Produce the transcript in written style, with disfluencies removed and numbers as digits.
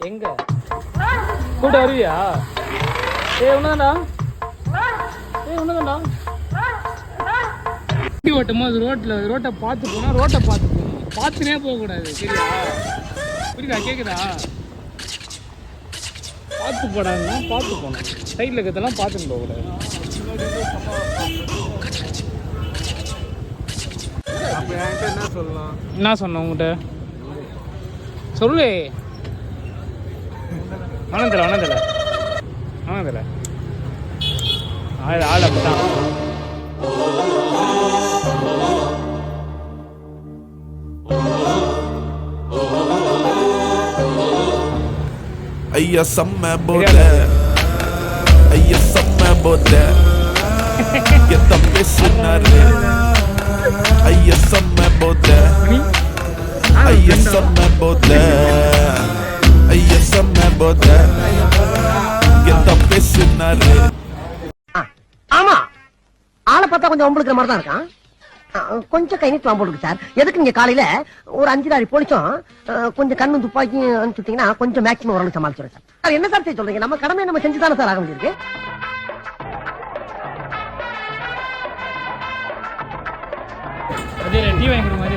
எங்க கூட வருவியா? ஒண்ணுதான்டா. ஒண்ணுதான்டா. வண்டி ஓட்டும் போது ரோட்டை பார்த்து போனா ரோட்டை பார்த்து போகணும். பார்த்துனே போகக்கூடாது. சரியா? புரியுதா? கேக்குதா? பார்த்து போடாதுன்னா பார்த்து போகணும். சைடில் இருக்கிறதெல்லாம் பார்த்துன்னு போகக்கூடாது. என்ன சொல்லலாம்? என்ன சொன்ன உங்ககிட்ட? சொல்லு. வணந்தல ஆள் அப்படிதான். ஐயா செம்ம போத, ஐயா செம்ம போத, எத்த பேசுனாரு. ஐயா செம்ம போத, ஐயா செம்ம போத, ஐயா செம்ம போத, எத்த பேசுனாரு. ஆமா, ஆளை பார்த்தா கொஞ்சம் ஒம்பளுக்கிற மாதிரி தான் இருக்கான். கொஞ்சம் கை நீட்டு வாம்போடுக்கு சார். எதுக்கு நீங்க காலையில ஒரு 5 போலீஸும் கொஞ்சம் கண்ணும் துப்பாக்கியும் அனுப்பிச்சுட்டீங்கன்னா கொஞ்சம் மேக்ஸிமம் ஓரளவு சமாளிச்சிடும் சார். என்ன சார் செய்ய சொல்றீங்க? நம்ம கடமை நம்ம செஞ்சுதானே சார் ஆக வேண்டியிருக்கு. டீ வாங்கி மாதிரி